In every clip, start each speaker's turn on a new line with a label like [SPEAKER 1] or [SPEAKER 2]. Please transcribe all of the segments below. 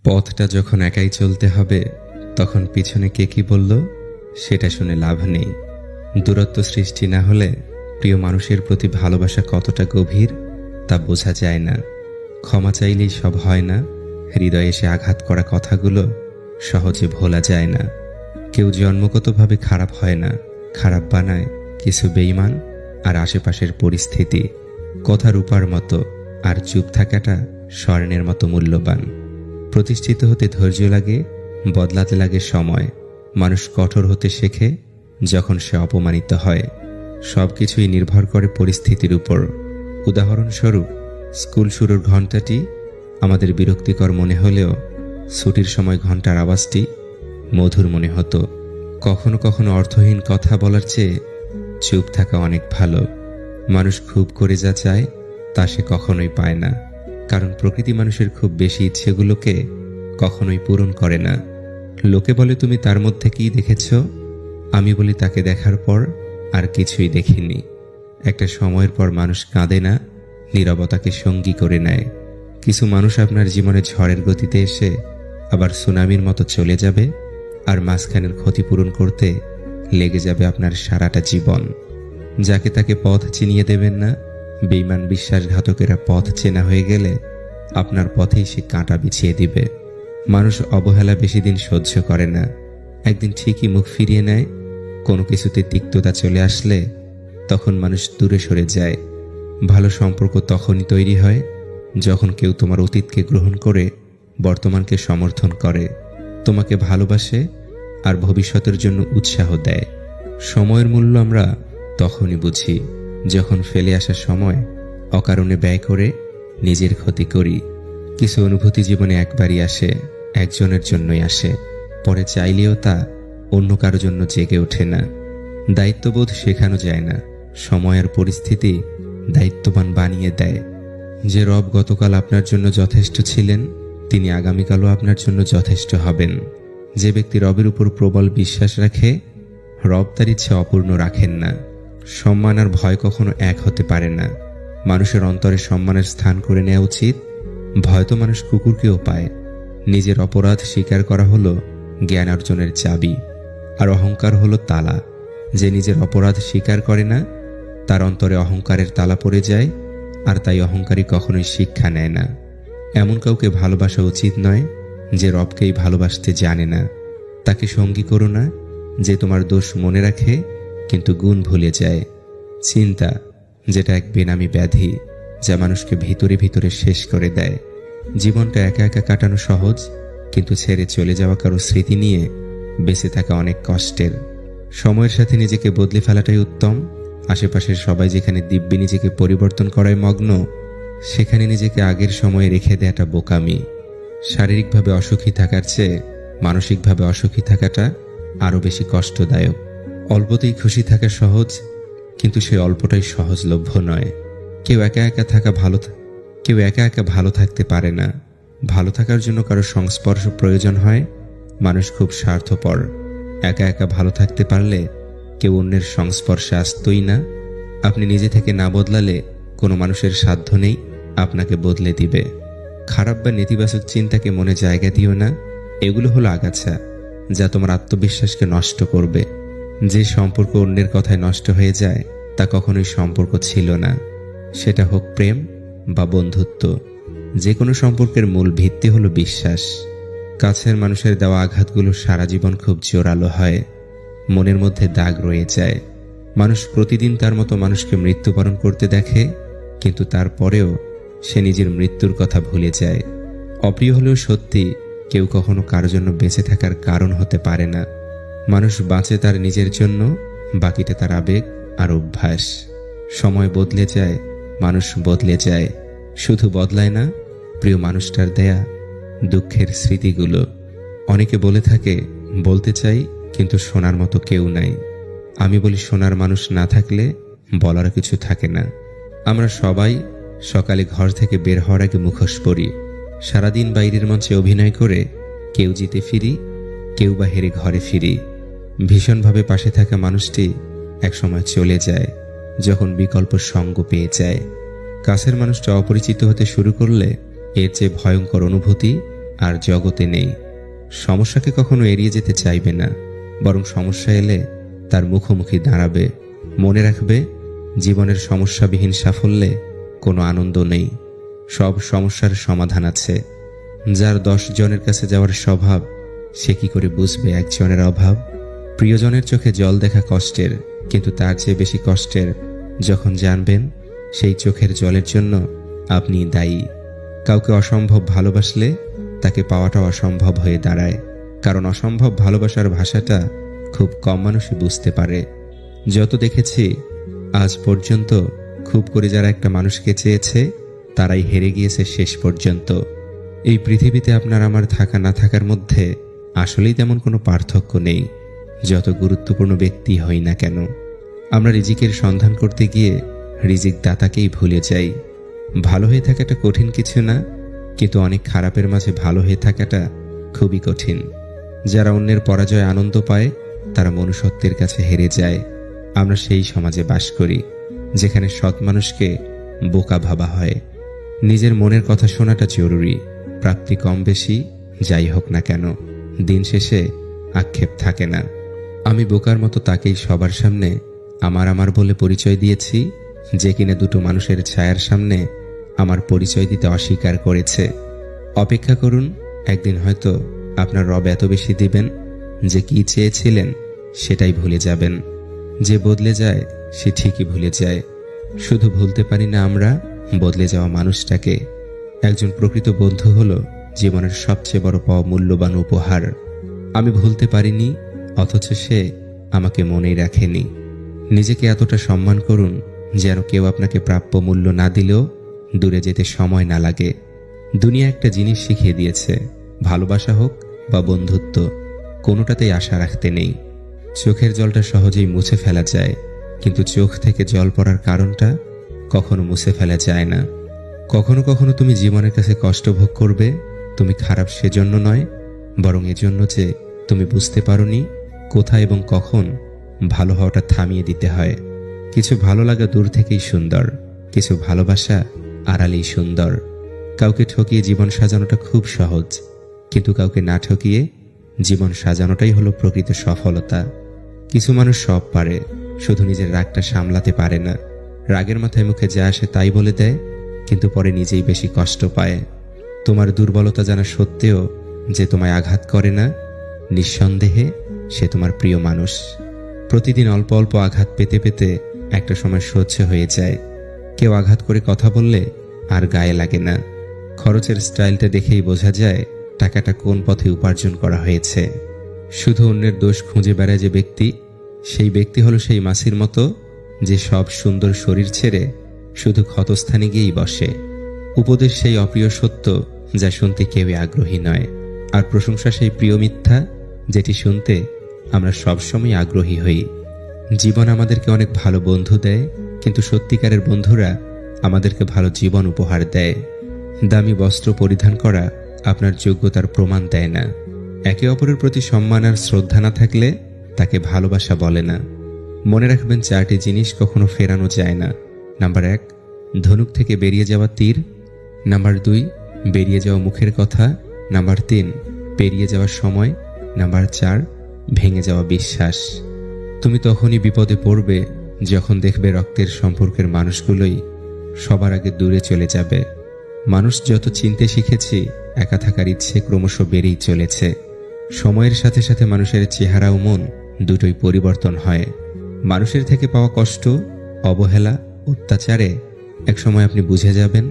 [SPEAKER 1] পথটা যখন একাই চলতে হবে তখন পিছনে কে কি বলল সেটা শুনে লাভ নেই। দূরত্ব সৃষ্টি না হলে প্রিয় মানুষের প্রতি ভালোবাসা কতটা গভীর তা বোঝা যায় না। ক্ষমা চাইলেই সব হয় না। হৃদয়ে এসে আঘাত করা কথাগুলো সহজে ভোলা যায় না। কেউ জন্মগতভাবে খারাপ হয় না, খারাপ বানায় কিছু বেঈমান আর আশেপাশের পরিস্থিতি। কথা রূপার মতো আর চুপ থাকাটা স্বর্ণের মতো মূল্যবান। প্রতিষ্ঠিত হতে ধৈর্য লাগে, বদলাতে লাগে সময়। মানুষ কঠোর হতে শেখে যখন সে অপমানিত হয়। সবকিছুই নির্ভর করে পরিস্থিতির উপর। উদাহরণস্বরূপ, স্কুল শুরুর ঘণ্টাটি আমাদের বিরক্তিকর মনে হলেও ছুটির সময় ঘণ্টার আওয়াজটি মধুর মনে হতো। কখনো কখনো অর্থহীন কথা বলার চেয়ে চুপ থাকা অনেক ভালো। মানুষ খুব করে যা চায় তা সে কখনোই পায় না, কারণ প্রকৃতি মানুষের খুব বেশি ইচ্ছেগুলোকে কখনোই পূরণ করে না। লোকে বলে তুমি তার মধ্যে কি দেখেছ? আমি বলি তাকে দেখার পর আর কিছুই দেখিনি। একটা সময়ের পর মানুষ কাঁদে না, নীরবতাকে সঙ্গী করে নেয়। কিছু মানুষ আপনার জীবনে ঝড়ের গতিতে এসে আবার সুনামির মতো চলে যাবে, আর মাঝখানের ক্ষতিপূরণ করতে লেগে যাবে আপনার সারাটা জীবন। যাকে তাকে পথ চিনিয়ে দেবেন না। বেঈমান বিশ্বাসঘাতকেরা পথ চেনা হয়ে গেলে আপনার পথেই সে কাঁটা বিছিয়ে দিবে। মানুষ অবহেলা বেশি দিন সহ্য করে না, একদিন ঠিকই মুখ ফিরিয়ে নেয়। কোনো কিছুতে তিক্ততা চলে আসলে তখন মানুষ দূরে সরে যায়। ভালো সম্পর্ক তখনই তৈরি হয় যখন কেউ তোমার অতীতকে গ্রহণ করে বর্তমানকে সমর্থন করে, তোমাকে ভালোবাসে আর ভবিষ্যতের জন্য উৎসাহ দেয়। সময়ের মূল্য আমরা তখনই বুঝি যখন ফেলে আসা সময় অকারণে ব্যয় করে নিজের ক্ষতি করি। কিছু অনুভূতি জীবনে একবারই আসে, একজনের জন্যই আসে, পরে চাইলেও তা অন্য কারো জন্য জেগে ওঠে না। দায়িত্ববোধ শেখানো যায় না, সময় আর পরিস্থিতি দায়িত্ববান বানিয়ে দেয়। যে রব গতকাল আপনার জন্য যথেষ্ট ছিলেন, তিনি আগামীকালও আপনার জন্য যথেষ্ট হবেন। যে ব্যক্তি রবের উপর প্রবল বিশ্বাস রাখে, রব তার ইচ্ছে অপূর্ণ রাখেন না। সম্মান আর ভয় কখনো এক হতে পারে না। মানুষের অন্তরে সম্মানের স্থান করে নেওয়া উচিত। ভয় তো মানুষ কুকুরকেও পায়। নিজের অপরাধ স্বীকার করা হলো জ্ঞান অর্জনের চাবি, আর অহংকার হলো তালা। যে নিজের অপরাধ স্বীকার করে না, তার অন্তরে অহংকারের তালা পড়ে যায়, আর তাই অহংকারী কখনোই শিক্ষা নেয় না। এমন কাউকে ভালোবাসা উচিত নয় যে রবকেই ভালোবাসতে জানে না। তাকে সঙ্গী করো না যে তোমার দোষ মনে রাখে কিন্তু গুণ ভুলে যায়। চিন্তা, যেটা এক বেনামি ব্যাধি যা মানুষকে ভিতরে ভিতরে শেষ করে দেয়। জীবনটা একা একা কাটানো সহজ, কিন্তু ছেড়ে চলে যাওয়া কারো স্মৃতি নিয়ে বেঁচে থাকা অনেক কষ্টের। সময়ের সাথে নিজেকে বদলে ফেলাটাই উত্তম। আশেপাশের সবাই যেখানে দিব্যি নিজেকে পরিবর্তন করায় মগ্ন, সেখানে নিজেকে আগের সময়ে রেখে দেওয়াটা বোকামি। শারীরিকভাবে অসুখী থাকার চেয়ে মানসিকভাবে অসুখী থাকাটা আরও বেশি কষ্টদায়ক। অল্পতেই খুশি থাকা সহজ, কিন্তু সেই অল্পটাই সহজলভ্য নয়। কেউ একা একা ভালো থাকতে পারে না। ভালো থাকার জন্য কারো সংস্পর্শ প্রয়োজন হয়। মানুষ খুব স্বার্থপর। একা একা ভালো থাকতে পারলে কেউ অন্যের সংস্পর্শে আসতই না। আপনি নিজে থেকে না বদলালে কোনো মানুষের সাধ্য নেই আপনাকে বদলে দিবে। খারাপ বা নেতিবাচক চিন্তাকে মনে জায়গা দিও না। এগুলো হলো আগাছা যা তোমার আত্মবিশ্বাসকে নষ্ট করবে। যে সম্পর্ক অন্যের কথায় নষ্ট হয়ে যায় তা কখনোই সম্পর্ক ছিল না। সেটা হোক প্রেম বা বন্ধুত্ব। যে কোনো সম্পর্কের মূল ভিত্তি হলো বিশ্বাস। কাছের মানুষের দেওয়া আঘাতগুলো সারা জীবন খুব জোরালো হয়, মনের মধ্যে দাগ রয়ে যায়। মানুষ প্রতিদিন তার মতো মানুষকে মৃত্যুবরণ করতে দেখে, কিন্তু তারপরেও সে নিজের মৃত্যুর কথা ভুলে যায়। অপ্রিয় হলেও সত্যি, কেউ কখনো কারো জন্য বেঁচে থাকার কারণ হতে পারে না। মানুষ বাঁচে তার নিজের জন্য, বাকিটা তার আবেগ আর অভ্যাস। সময় বদলে যায়, মানুষ বদলে যায়, শুধু বদলায় না প্রিয় মানুষটার দেয়া দুঃখের স্মৃতিগুলো। অনেকে বলে থাকে বলতে চাই কিন্তু শোনার মতো কেউ নাই। আমি বলি শোনার মানুষ না থাকলে বলার কিছু থাকে না। আমরা সবাই সকালে ঘর থেকে বের হওয়ার আগে মুখোশ পরি। সারাদিন বাইরের মঞ্চে অভিনয় করে কেউ জিতে ফিরি, কেউ বা হেরে ঘরে ফিরি। ভীষণভাবে পাশে থাকা মানুষটি একসময় চলে যায় যখন বিকল্প সঙ্গ পেয়ে যায়। কাছের মানুষটা অপরিচিত হতে শুরু করলে এর চেয়ে ভয়ঙ্কর অনুভূতি আর জগতে নেই। সমস্যাকে কখনো এড়িয়ে যেতে চাইবে না, বরং সমস্যা এলে তার মুখোমুখি দাঁড়াবে। মনে রাখবে, জীবনের সমস্যাবিহীন সাফল্যে কোনো আনন্দ নেই। সব সমস্যার সমাধান আছে। যার 10 জনের কাছে যাওয়ার স্বভাব, সে কি করে বুঝবে একজনের অভাব? প্রিয়জনের চোখে জল দেখা কষ্টের, কিন্তু তার চেয়ে বেশি কষ্টের যখন জানবেন সেই চোখের জলের জন্য আপনি দায়ী। কাউকে অসম্ভব ভালোবাসলে তাকে পাওয়াটাও অসম্ভব হয়ে দাঁড়ায়, কারণ অসম্ভব ভালোবাসার ভাষাটা খুব কম মানুষই বুঝতে পারে। যত দেখেছি আজ পর্যন্ত, খুব করে যারা একটা মানুষকে চেয়েছে তারাই হেরে গিয়েছে শেষ পর্যন্ত। এই পৃথিবীতে আপনার আমার থাকা না থাকার মধ্যে আসলেই তেমন কোনো পার্থক্য নেই, যত গুরুত্বপূর্ণ ব্যক্তি হই না কেন। আমরা রিজিকের সন্ধান করতে গিয়ে রিজিক দাতাকেই ভুলে যাই। ভালো হয়ে থাকাটা কঠিন কিছু না, কিন্তু অনেক খারাপের মাঝে ভালো হয়ে থাকাটা খুবই কঠিন। যারা অন্যের পরাজয়ে আনন্দ পায় তারা মনুষ্যত্বের কাছে হেরে যায়। আমরা সেই সমাজে বাস করি যেখানে সৎ মানুষকে বোকা ভাবা হয়। নিজের মনের কথা শোনাটা জরুরি। প্রাপ্তি কম বেশি যাই হোক না কেন, দিন শেষে আক্ষেপ থাকে না। আমি বোকার মতো তাকেই সবার সামনে আমার বলে পরিচয় দিয়েছি, যে কিনা দুটো মানুষের ছায়ার সামনে আমার পরিচয় দিতে অস্বীকার করেছে। অপেক্ষা করুন, একদিন হয়তো আপনার রব এত বেশি দিবেন যে কি চেয়েছিলেন সেটাই ভুলে যাবেন। যে বদলে যায় সে ঠিকই ভুলে যায়। শুধু ভুলতে পারি না আমরা বদলে যাওয়া মানুষটাকে। একজন প্রকৃত বন্ধু হলো জীবনের সবচেয়ে বড় পাওয়া মূল্যবান উপহার। আমি ভুলতে পারিনি, অথচ সে আমাকে মনেই রাখেনি। নিজেকে এতটা সম্মান করুন যেন কেউ আপনাকে প্রাপ্য মূল্য না দিলেও দূরে যেতে সময় না লাগে। দুনিয়া একটা জিনিস শিখিয়ে দিয়েছে, ভালোবাসা হোক বা বন্ধুত্ব, কোনোটাতেই আশা রাখতে নেই। চোখের জলটা সহজেই মুছে ফেলা যায়, কিন্তু চোখ থেকে জল পড়ার কারণটা কখনো মুছে ফেলা যায় না। কখনো কখনো তুমি জীবনের কাছে কষ্ট ভোগ করবে, তুমি খারাপ সেজন্য নয়, বরং এজন্য যে তুমি বুঝতে পারোনি কোথায় এবং কখন ভালো হওয়াটা থামিয়ে দিতে হয়। কিছু ভালো লাগা দূর থেকেই সুন্দর, কিছু ভালোবাসা আড়ালেই সুন্দর। কাউকে ঠকিয়ে জীবন সাজানোটা খুব সহজ, কিন্তু কাউকে না ঠকিয়ে জীবন সাজানোটাই হলো প্রকৃত সফলতা। কিছু মানুষ সব পারে, শুধু নিজের রাগটা সামলাতে পারে না। রাগের মাথায় মুখে যা আসে তাই বলে দেয়, কিন্তু পরে নিজেই বেশি কষ্ট পায়। তোমার দুর্বলতা জানা সত্ত্বেও যে তোমায় আঘাত করে না, নিঃসন্দেহে সে তোমার প্রিয় মানুষ। প্রতিদিন অল্প অল্প আঘাত পেতে পেতে একটা সময় সহ্য হয়ে যায়। কেউ আঘাত করে কথা বললে আর গায়ে লাগে না। খরচের স্টাইলটা দেখেই বোঝা যায় টাকাটা কোন পথে উপার্জন করা হয়েছে। শুধু অন্যের দোষ খুঁজে বেড়ায় যে ব্যক্তি, সেই ব্যক্তি হলো সেই মাছির মতো যে সব সুন্দর শরীর ছেড়ে শুধু ক্ষতস্থানে গিয়েই বসে। উপদেশ সেই অপ্রিয় সত্য যা শুনতে কেউই আগ্রহী নয়, আর প্রশংসা সেই প্রিয় মিথ্যা যেটি শুনতে আমরা সবসময় আগ্রহী হই। জীবন আমাদেরকে অনেক ভালো বন্ধু দেয়, কিন্তু সত্যিকারের বন্ধুরা আমাদেরকে ভালো জীবন উপহার দেয়। দামি বস্ত্র পরিধান করা আপনার যোগ্যতার প্রমাণ দেয় না। একে অপরের প্রতি সম্মান আর শ্রদ্ধা না থাকলে তাকে ভালোবাসা বলে না। মনে রাখবেন, 4টি জিনিস কখনো ফেরানো যায় না। নাম্বার 1, ধনুক থেকে বেরিয়ে যাওয়া তীর। নাম্বার 2, বেরিয়ে যাওয়া মুখের কথা। নাম্বার 3, পেরিয়ে যাওয়ার সময়। নাম্বার 4, ভেঙে যাওয়া বিশ্বাস। তুমি তখনই বিপদে পড়বে যখন দেখবে রক্তের সম্পর্কের মানুষগুলোই সবার আগে দূরে চলে যাবে। মানুষ যত চিনতে শিখেছি, একা থাকার ইচ্ছে ক্রমশ বেড়েই চলেছে। সময়ের সাথে সাথে মানুষের চেহারা ও মন দুটোই পরিবর্তন হয়। মানুষের থেকে পাওয়া কষ্ট, অবহেলা, অত্যাচারে একসময় আপনি বুঝে যাবেন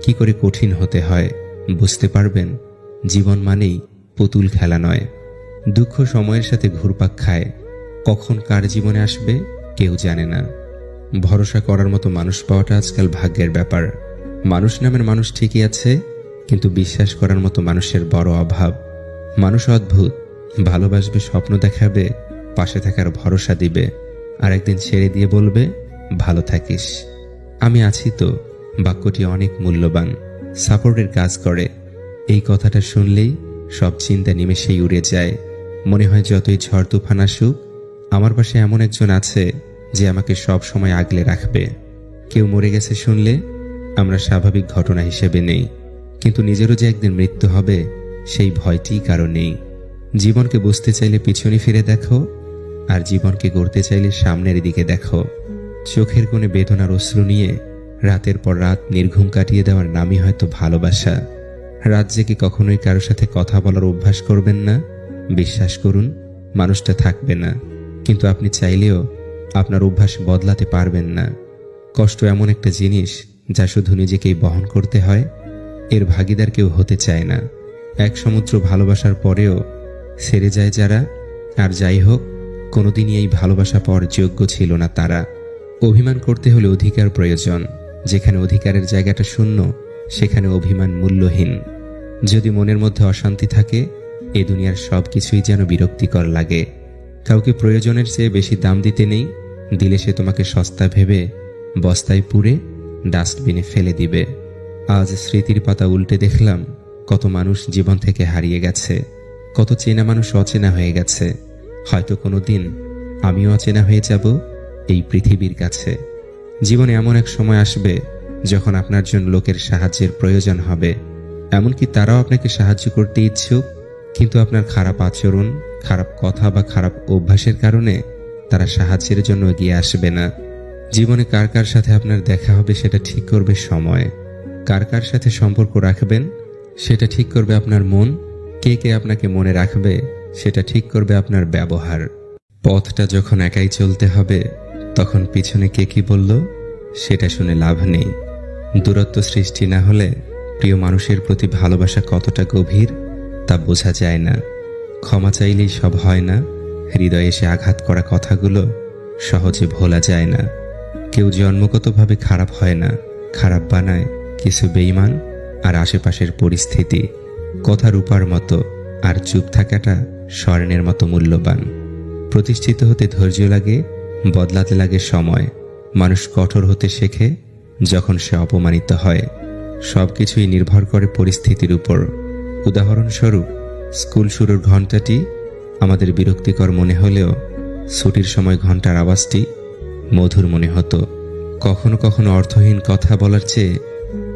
[SPEAKER 1] কি করে কঠিন হতে হয়। বুঝতে পারবেন জীবন মানেই পুতুল খেলা নয়। দুঃখ সময়ের সাথে ঘুরপাক খায়, কখন কার জীবনে আসবে কেউ জানে না। ভরসা করার মতো মানুষ পাওয়াটা আজকাল ভাগ্যের ব্যাপার। মানুষ নামের মানুষ ঠিকই আছে, কিন্তু বিশ্বাস করার মতো মানুষের বড় অভাব। মানুষ অদ্ভুত, ভালোবাসবে, স্বপ্ন দেখাবে, পাশে থাকার ভরসা দিবে, আর একদিন ছেড়ে দিয়ে বলবে ভালো থাকিস। আমি আছি তো বাক্যটি অনেক মূল্যবান, সাপোর্টের কাজ করে। এই কথাটা শুনলেই সব চিন্তা নিমেষেই উড়ে যায়। মনে হয় যতই ঝড় তুফান আসুক, আমার পাশে এমন একজন আছে যে আমাকে সব সময় আগলে রাখবে। কেউ মরে গেছে শুনলে আমরা স্বাভাবিক ঘটনা হিসেবে নেই, কিন্তু নিজেরও যে একদিন মৃত্যু হবে সেই ভয়টি কারো নেই। জীবনকে বুঝতে চাইলে পিছনে ফিরে দেখো, আর জীবনকে গড়তে চাইলে সামনের দিকে দেখো। চোখের কোণে বেদনার অশ্রু নিয়ে রাতের পর রাত নির্ঘুম কাটিয়ে দেওয়ার নামই হয়তো ভালোবাসা। রাত জেগে কখনোই কারোর সাথে কথা বলার অভ্যাস করবেন না। বিশ্বাস করুন, মানুষটা থাকবে না, কিন্তু আপনি চাইলেও আপনার অভ্যাস বদলাতে পারবেন না। কষ্ট এমন একটা জিনিস যা শুধু নিজেকেই বহন করতে হয়, এর ভাগীদার কেউ হতে চায় না। এক সমুদ্র ভালোবাসার পরেও ছেড়ে যায় যারা, আর যাই হোক, কোনোদিনই এই ভালোবাসা পাওয়ার যোগ্য ছিল না তারা। অভিমান করতে হলে অধিকার প্রয়োজন। যেখানে অধিকারের জায়গাটা শূন্য, সেখানে অভিমান মূল্যহীন। যদি মনের মধ্যে অশান্তি থাকে, এ দুনিয়ার সব কিছুই যেন বিরক্তিকর লাগে। কাউকে প্রয়োজনের চেয়ে বেশি দাম দিতে নেই, দিলে সে তোমাকে সস্তা ভেবে বস্তায় পুরে ডাস্টবিনে ফেলে দিবে। আজ স্মৃতির পাতা উল্টে দেখলাম কত মানুষ জীবন থেকে হারিয়ে গেছে, কত চেনা মানুষ অচেনা হয়ে গেছে। হয়তো কোনোদিন আমিও অচেনা হয়ে যাব এই পৃথিবীর কাছে। জীবনে এমন এক সময় আসবে যখন আপনার জন্য লোকের সাহায্যের প্রয়োজন হবে। এমনকি তারাও আপনাকে সাহায্য করতে ইচ্ছুক, কিন্তু আপনার খারাপ আচরণ, খারাপ কথা বা খারাপ অভ্যাসের কারণে তারা সাহায্যের জন্য এগিয়ে আসবে না। জীবনে কার কার সাথে আপনার দেখা হবে সেটা ঠিক করবে সময়। কার কার সাথে সম্পর্ক রাখবেন সেটা ঠিক করবে আপনার মন। কে কে আপনাকে মনে রাখবে সেটা ঠিক করবে আপনার ব্যবহার। পথটা যখন একাই চলতে হবে, তখন পিছনে কে কি বলল সেটা শুনে লাভ নেই। দূরত্ব সৃষ্টি না হলে প্রিয় মানুষের প্রতি ভালোবাসা কতটা গভীর তা বোঝা যায় না। ক্ষমা চাইলেই সব হয় না। হৃদয়ে এসে আঘাত করা কথাগুলো সহজে ভোলা যায় না। কেউ জন্মগতভাবে খারাপ হয় না, খারাপ বানায় কিছু বেঈমান আর আশেপাশের পরিস্থিতি। কথা রূপার মতো, আর চুপ থাকাটা স্বর্ণের মতো মূল্যবান। প্রতিষ্ঠিত হতে ধৈর্য লাগে, বদলাতে লাগে সময়। মানুষ কঠোর হতে শেখে যখন সে অপমানিত হয়। সবকিছুই নির্ভর করে পরিস্থিতির উপর। উদাহরণস্বরূপ, স্কুল শুরুর ঘণ্টাটি আমাদের বিরক্তিকর মনে হলেও ছুটির সময় ঘণ্টার আওয়াজটি মধুর মনে হতো। কখনো কখনো অর্থহীন কথা বলার চেয়ে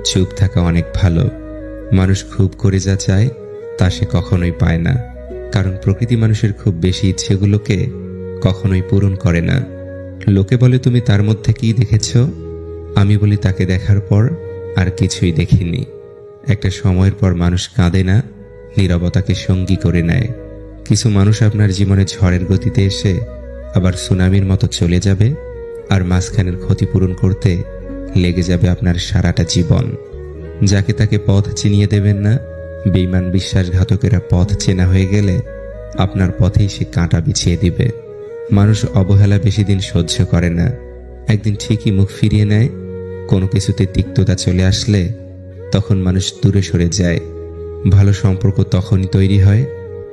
[SPEAKER 1] চুপ থাকা অনেক ভালো। মানুষ খুব করে যা চায় তা সে কখনোই পায় না, কারণ প্রকৃতি মানুষের খুব বেশি ইচ্ছেগুলোকে কখনোই পূরণ করে না। লোকে বলে তুমি তার মধ্যে কি দেখেছ, আমি বলি তাকে দেখার পর আর কিছুই দেখিনি। একটা সময়ের পর মানুষ কাঁদে না, নীরবতাকে সঙ্গী করে নেয়। কিছু মানুষ আপনার জীবনে ঝড়ের গতিতে এসে আবার সুনামির মতো চলে যাবে, আর মাঝখানের ক্ষতিপূরণ করতে লেগে যাবে আপনার সারাটা জীবন। যাকে তাকে পথ চিনিয়ে দেবেন না। বেঈমান বিশ্বাসঘাতকেরা পথ চেনা হয়ে গেলে আপনার পথেই সে কাঁটা বিছিয়ে দিবে। মানুষ অবহেলা বেশি দিন সহ্য করে না, একদিন ঠিকই মুখ ফিরিয়ে নেয়। কোনো কিছুতে তিক্ততা চলে আসলে তখন মানুষ দূরে সরে যায়। ভালো সম্পর্ক তখনই তৈরি হয়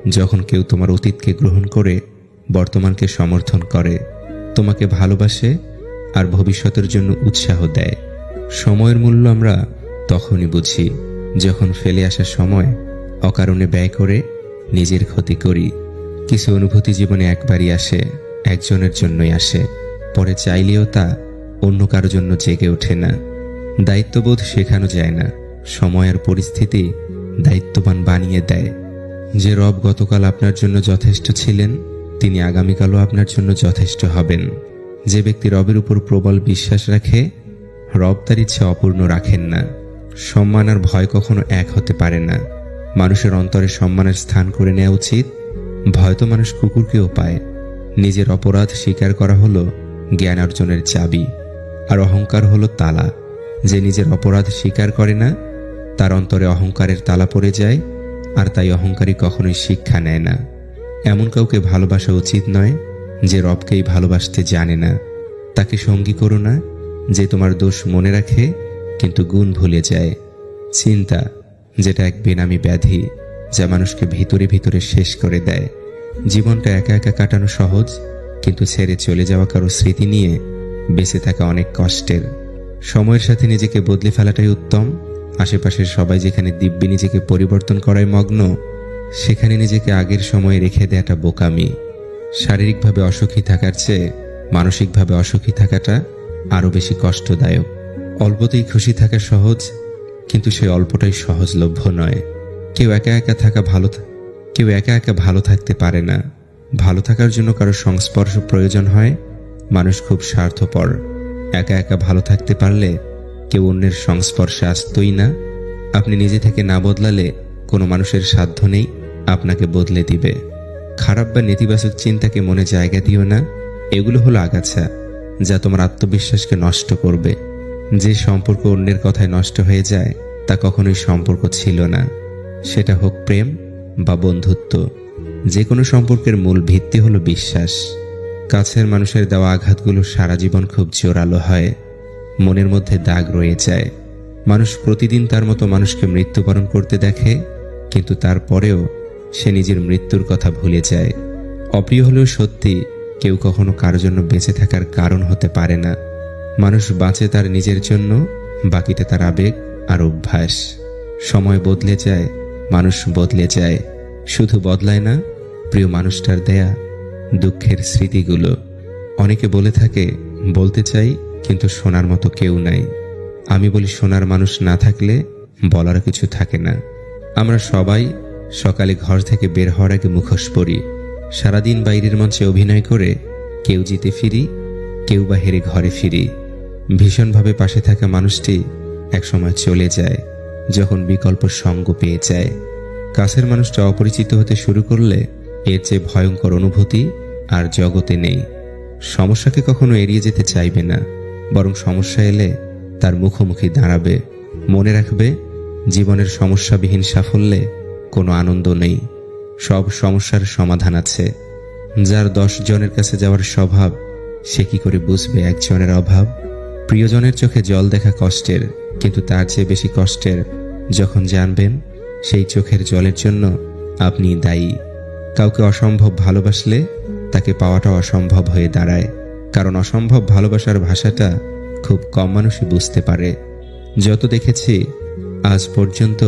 [SPEAKER 1] যখন কেউ তোমার অতীতকে গ্রহণ করে বর্তমানকে সমর্থন করে, তোমাকে ভালোবাসে আর ভবিষ্যতের জন্য উৎসাহ দেয়। সময়ের মূল্য আমরা তখনই বুঝি যখন ফেলে আসা সময় অকারণে ব্যয় করে নিজের ক্ষতি করি। কিছু অনুভূতি জীবনে একবারই আসে, একজনের জন্যই আসে, পরে চাইলেও তা অন্য কারো জন্য জেগে ওঠে না। দায়িত্ববোধ শেখানো যায় না, সময় আর পরিস্থিতি দায়িত্ববান বানিয়ে দেয়। যে রব গতকাল আপনার জন্য যথেষ্ট ছিলেন, তিনি আগামীকালও আপনার জন্য যথেষ্ট হবেন। যে ব্যক্তি রবের উপর প্রবল বিশ্বাস রাখে, রব তার ইচ্ছে অপূর্ণ রাখেন না। সম্মান আর ভয় কখনো এক হতে পারে না। মানুষের অন্তরে সম্মানের স্থান করে নেওয়া উচিত। ভয় তো মানুষ কুকুরকেও পায়। নিজের অপরাধ স্বীকার করা হলো জ্ঞান অর্জনের চাবি, আর অহংকার হলো তালা। যে নিজের অপরাধ স্বীকার করে না, তার অন্তরে অহংকারের তালা পড়ে যায়, আর তাই অহংকারী কখনোই শিক্ষা নেয় না। এমন কাউকে ভালোবাসা উচিত নয় যে রবকেই ভালোবাসতে জানে না। তাকে সঙ্গী করো না যে তোমার দোষ মনে রাখে কিন্তু গুণ ভুলে যায়। চিন্তা, যেটা এক বেনামি ব্যাধি যা মানুষকে ভিতরে ভিতরে শেষ করে দেয়। জীবনটা একা একা কাটানো সহজ, কিন্তু ছেড়ে চলে যাওয়া কারো স্মৃতি নিয়ে বেঁচে থাকা অনেক কষ্টের। সময়ের সাথে নিজেকে বদলে ফেলাটাই উত্তম। আশেপাশের সবাই যেখানে দিব্যি নিজেকে পরিবর্তন করায় মগ্ন, সেখানে নিজেকে আগের সময়ে রেখে দেওয়াটা বোকামি। শারীরিকভাবে অসুখী থাকার চেয়ে মানসিকভাবে অসুখী থাকাটা আরও বেশি কষ্টদায়ক। অল্পতেই খুশি থাকা সহজ, কিন্তু সেই অল্পটাই সহজলভ্য নয়। কেউ একা একা ভালো থাকতে পারে না। ভালো থাকার জন্য কারো সংস্পর্শ প্রয়োজন হয়। মানুষ খুব স্বার্থপর। একা একা ভালো থাকতে পারলে কেউ অন্যের সংস্পর্শে আসতই না। আপনি নিজে থেকে না বদলালে কোনো মানুষের সাধ্য নেই আপনাকে বদলে দিবে। খারাপ বা নেতিবাচক চিন্তাকে মনে জায়গা দিও না। এগুলো হলো আগাছা, যা তোমার আত্মবিশ্বাসকে নষ্ট করবে। যে সম্পর্ক অন্যের কথায় নষ্ট হয়ে যায় তা কখনোই সম্পর্ক ছিল না। সেটা হোক প্রেম বা বন্ধুত্ব। যে কোনো সম্পর্কের মূল ভিত্তি হলো বিশ্বাস। কাছের মানুষের দেওয়া আঘাতগুলো সারা জীবন খুব জোরালো হয়, মনের মধ্যে দাগ রয়ে যায়। মানুষ প্রতিদিন তার মতো মানুষকে মৃত্যুবরণ করতে দেখে, কিন্তু তারপরেও সে নিজের মৃত্যুর কথা ভুলে যায়। অপ্রিয় হলেও সত্যি, কেউ কখনো কারোর জন্য বেঁচে থাকার কারণ হতে পারে না। মানুষ বাঁচে তার নিজের জন্য, বাকিটা তার আবেগ আর অভ্যাস। সময় বদলে যায়, মানুষ বদলে যায়, শুধু বদলায় না প্রিয় মানুষটার দেয়া দুঃখের স্মৃতিগুলো। অনেকে বলে থাকে, বলতে চাই কিন্তু শোনার মতো কেউ নাই। আমি বলি, শোনার মানুষ না থাকলে বলার কিছু থাকে না। আমরা সবাই সকালে ঘর থেকে বের হওয়ার আগে মুখোশ পরি। সারাদিন বাইরের মঞ্চে অভিনয় করে কেউ জিতে ফিরি, কেউ বা হেরে ঘরে ফিরি। ভীষণভাবে পাশে থাকা মানুষটি একসময় চলে যায় যখন বিকল্প সঙ্গ পেয়ে যায়। কাছের মানুষটা অপরিচিত হতে শুরু করলে এর চেয়ে ভয়ঙ্কর অনুভূতি আর জগতে নেই। সমস্যাকে কখনো এড়িয়ে যেতে চাইবে না, বরং সমস্যা এলে তার মুখোমুখি দাঁড়াবে। মনে রাখবে, জীবনের সমস্যাবিহীন সাফল্যে কোনো আনন্দ নেই। সব সমস্যার সমাধান আছে। যার 10 জনের কাছে যাওয়ার স্বভাব, সে কি করে বুঝবে একজনের অভাব? প্রিয়জনের চোখে জল দেখা কষ্টের, কিন্তু তার চেয়ে বেশি কষ্টের যখন জানবেন সেই চোখের জলের জন্য আপনি দায়ী। কাউকে অসম্ভব ভালোবাসলে তাকে পাওয়াটা অসম্ভব হয়ে দাঁড়ায়, কারণ অসম্ভব ভালোবাসার ভাষাটা খুব কম মানুষই বুঝতে পারে। যত দেখেছি আজ পর্যন্ত,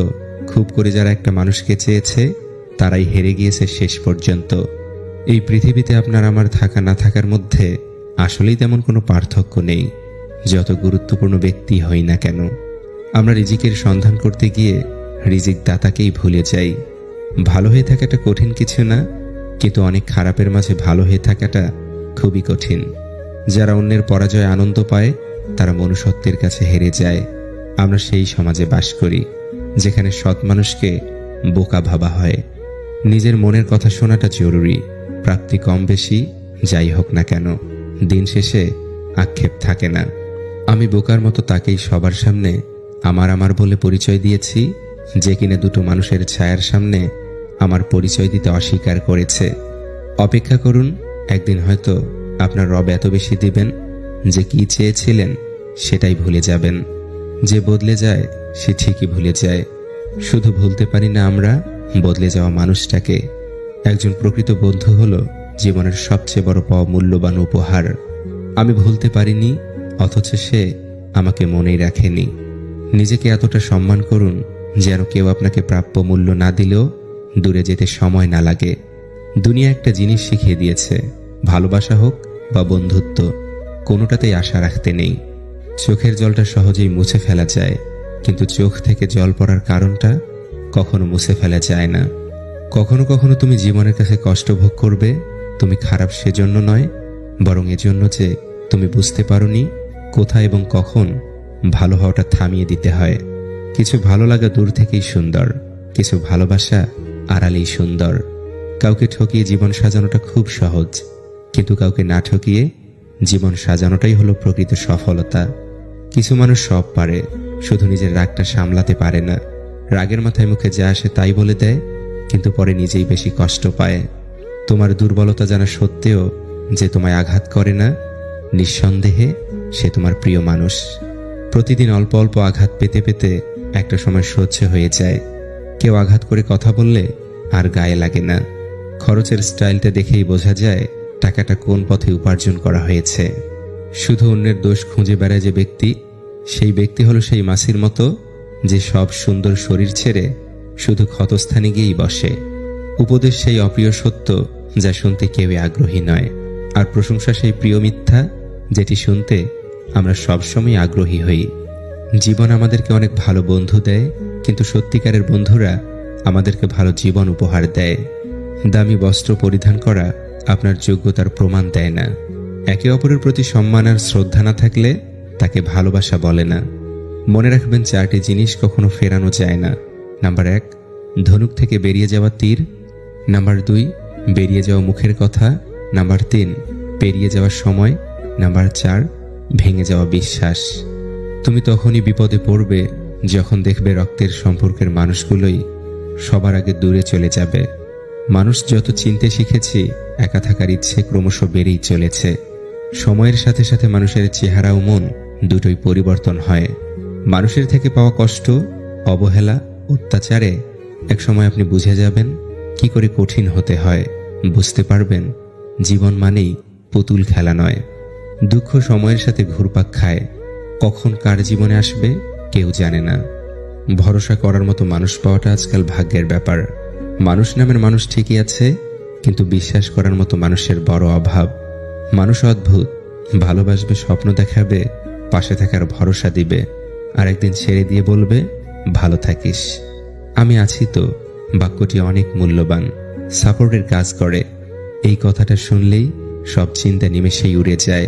[SPEAKER 1] খুব করে যারা একটা মানুষকে চেয়েছে তারাই হেরে গিয়েছে শেষ পর্যন্ত। এই পৃথিবীতে আপনার আমার থাকা না থাকার মধ্যে আসলেই তেমন কোনো পার্থক্য নেই, যত গুরুত্বপূর্ণ ব্যক্তি হই না কেন। আমরা রিজিকের সন্ধান করতে গিয়ে রিজিক দাতাকেই ভুলে যাই। ভালো হয়ে থাকাটা কঠিন কিছু না, কিন্তু অনেক খারাপের মাঝে ভালো হয়ে থাকাটা খুবই কঠিন। যারা অন্যের পরাজয়ে আনন্দ পায় তারা মনুষ্যত্বের কাছে হেরে যায়। আমরা সেই সমাজে বাস করি যেখানে সৎ মানুষকে বোকা ভাবা হয়। নিজের মনের কথা শোনাটা জরুরি। প্রাপ্তি কম বেশি যাই হোক না কেন, দিন শেষে আক্ষেপ থাকে না। আমি বোকার মতো তাকেই সবার সামনে আমার বলে পরিচয় দিয়েছি, যে কিনা দুটো মানুষের ছায়ার সামনে আমার পরিচয় দিতে অস্বীকার করেছে। অপেক্ষা করুন, একদিন হয়তো আপনার রব এত বেশি দিবেন যে কি চেয়েছিলেন সেটাই ভুলে যাবেন। যে বদলে যায় সে ঠিকই ভুলে যায়। শুধু ভুলতে পারি না আমরা বদলে যাওয়া মানুষটাকে। একজন প্রকৃত বন্ধু হলো জীবনের সবচেয়ে বড় পাওয়া মূল্যবান উপহার। আমি ভুলতে পারিনি, অথচ সে আমাকে মনেই রাখেনি। নিজেকে এতটা সম্মান করুন যেন কেউ আপনাকে প্রাপ্য মূল্য না দিলেও দূরে যেতে সময় না লাগে। দুনিয়া একটা জিনিস শিখিয়ে দিয়েছে, ভালোবাসা হোক বা বন্ধুত্ব, কোনোটাতেই আশা রাখতে নেই। চোখের জলটা সহজেই মুছে ফেলা যায়, কিন্তু চোখ থেকে জল পড়ার কারণটা কখনো মুছে ফেলা যায় না। কখনো কখনো তুমি জীবনের কাছে কষ্ট ভোগ করবে, তুমি খারাপ সেজন্য নয়, বরং এজন্য যে তুমি বুঝতে পারোনি কোথায় এবং কখন ভালো হওয়াটা থামিয়ে দিতে হয়। কিছু ভালো লাগা দূর থেকেই সুন্দর, কিছু ভালোবাসা আড়ালেই সুন্দর। কাউকে ঠকিয়ে জীবন সাজানোটা খুব সহজ, কিন্তু কাউকে না ঠকিয়ে জীবন সাজানোটাই হলো প্রকৃত সফলতা। কিছু মানুষ সব পারে, শুধু নিজের রাগটা সামলাতে পারে না। রাগের মাথায় মুখে যা আসে তাই বলে দেয়, কিন্তু পরে নিজেই বেশি কষ্ট পায়। তোমার দুর্বলতা জানা সত্ত্বেও যে তোমায় আঘাত করে না, নিঃসন্দেহে সে তোমার প্রিয় মানুষ। প্রতিদিন অল্প অল্প আঘাত পেতে পেতে একটা সময় সহ্য হয়ে যায়। কেউ আঘাত করে কথা বললে আর গায়ে লাগে না। খরচের স্টাইলটা দেখেই বোঝা যায় টাকাটা কোন পথে উপার্জন করা হয়েছে। শুধু অন্যের দোষ খুঁজে বেড়ায় যে ব্যক্তি, সেই ব্যক্তি হলো সেই মাছির মতো যে সব সুন্দর শরীর ছেড়ে শুধু ক্ষতস্থানে গিয়েই বসে। উপদেশ সেই অপ্রিয় সত্য যা শুনতে কেউই আগ্রহী নয়, আর প্রশংসা সেই প্রিয় মিথ্যা যেটি শুনতে আমরা সবসময় আগ্রহী হই। জীবন আমাদেরকে অনেক ভালো বন্ধু দেয়, কিন্তু সত্যিকারের বন্ধুরা আমাদেরকে ভালো জীবন উপহার দেয়। দামি বস্ত্র পরিধান করা আপনার যোগ্যতার প্রমাণ দেয় না। একে অপরের প্রতি সম্মান আর শ্রদ্ধা না থাকলে তাকে ভালোবাসা বলে না। মনে রাখবেন 4টি জিনিস কখনো ফেরানো যায় না। নাম্বার 1, ধনুক থেকে বেরিয়ে যাওয়া তীর। নাম্বার 2, বেরিয়ে যাওয়া মুখের কথা। নাম্বার 3, পেরিয়ে যাওয়ার সময়। নাম্বার 4, ভেঙে যাওয়া বিশ্বাস। তুমি তখনই বিপদে পড়বে যখন দেখবে রক্তের সম্পর্কের মানুষগুলোই সবার আগে দূরে চলে যাবে। মানুষ যত চিনতে শিখেছি, একা থাকার ইচ্ছে ক্রমশ বেড়েই চলেছে। সময়ের সাথে সাথে মানুষের চেহারা ও মন দুটোই পরিবর্তন হয়। মানুষের থেকে পাওয়া কষ্ট, অবহেলা, অত্যাচারে একসময় আপনি বুঝে যাবেন কি করে কঠিন হতে হয়। বুঝতে পারবেন জীবন মানেই পুতুল খেলা নয়। দুঃখ সময়ের সাথে ঘুরপাক খায়, কখন কার জীবনে আসবে কেউ জানে না। ভরসা করার মতো মানুষ পাওয়াটা আজকাল ভাগ্যের ব্যাপার। মানুষ নামের মানুষ ঠিকই আছে, কিন্তু বিশ্বাস করার মতো মানুষের বড় অভাব। মানুষ অদ্ভুত, ভালোবাসবে, স্বপ্ন দেখাবে, পাশে থাকার ভরসা দিবে, আর একদিন ছেড়ে দিয়ে বলবে ভালো থাকিস। আমি আছি তো বাক্যটি অনেক মূল্যবান, সাপোর্টের কাজ করে। এই কথাটা শুনলেই সব চিন্তা নিমেষেই উড়ে যায়।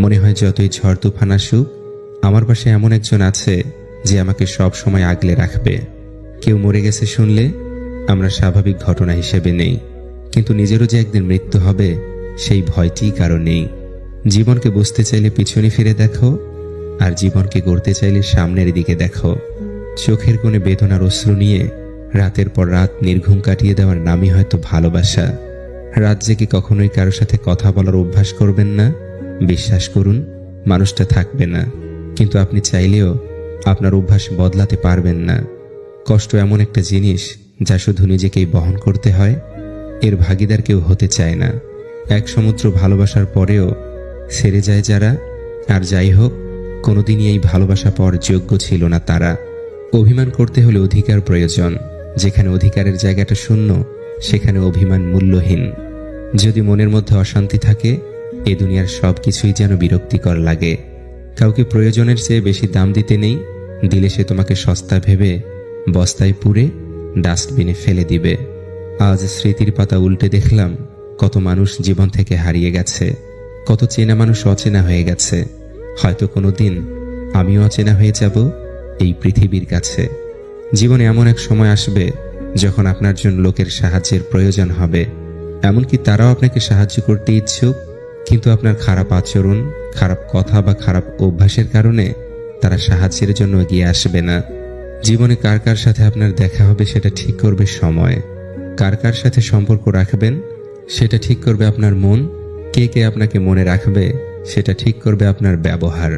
[SPEAKER 1] মনে হয় যতই ঝড় তুফান আসুক, আমার পাশে এমন একজন আছে যে আমাকে সব সময় আগলে রাখবে। কেউ মরে গেছে শুনলে আমরা স্বাভাবিক ঘটনা হিসেবে নেই, কিন্তু নিজেরও যে একদিন মৃত্যু হবে সেই ভয়টিই কারো নেই। জীবনকে বুঝতে চাইলে পিছনে ফিরে দেখো, আর জীবনকে গড়তে চাইলে সামনের দিকে দেখো। চোখের কোণে বেদনার অশ্রু নিয়ে রাতের পর রাত নির্ঘুম কাটিয়ে দেওয়ার নামই হয়তো ভালোবাসা। রাত জেগে কখনোই কারোর সাথে কথা বলার অভ্যাস করবেন না। বিশ্বাস করুন, মানুষটা থাকবে না, কিন্তু আপনি চাইলেও আপনার অভ্যাস বদলাতে পারবেন না। কষ্ট এমন একটা জিনিস যা শুধু নিজেকেই বহন করতে হয়, এর ভাগিদার কেউ হতে চায় না। এক সমুদ্র ভালোবাসার পরেও ছেড়ে যায় যারা। আর যাই হোক, কোনোদিনই এই ভালোবাসা পাওয়ার যোগ্য ছিল না তারা। অভিমান করতে হলে অধিকার প্রয়োজন। যেখানে অধিকারের জায়গাটা শূন্য, সেখানে অভিমান মূল্যহীন। যদি মনের মধ্যে অশান্তি থাকে, এ দুনিয়ার সব কিছুই যেন বিরক্তিকর লাগে। কাউকে প্রয়োজনের চেয়ে বেশি দাম দিতে নেই, দিলে সে তোমাকে সস্তা ভেবে বস্তায় পুরে ডাস্টবিনে ফেলে দিবে। আজ স্মৃতির পাতা উল্টে দেখলাম কত মানুষ জীবন থেকে হারিয়ে গেছে, কত চেনা মানুষ অচেনা হয়ে গেছে। হয়তো কোনোদিন আমিও অচেনা হয়ে যাব এই পৃথিবীর কাছে। জীবনে এমন এক সময় আসবে যখন আপনার জন্য লোকের সাহায্যের প্রয়োজন হবে। এমনকি তারাও আপনাকে সাহায্য করতে ইচ্ছুক, কিন্তু আপনার খারাপ আচরণ, খারাপ কথা বা খারাপ অভ্যাসের কারণে তারা সাহায্যের জন্য এগিয়ে আসবে না। জীবনে কার কার সাথে আপনার দেখা হবে সেটা ঠিক করবে সময়। কার কার সাথে সম্পর্ক রাখবেন সেটা ঠিক করবে আপনার মন। কে কে আপনাকে মনে রাখবে সেটা ঠিক করবে আপনার ব্যবহার।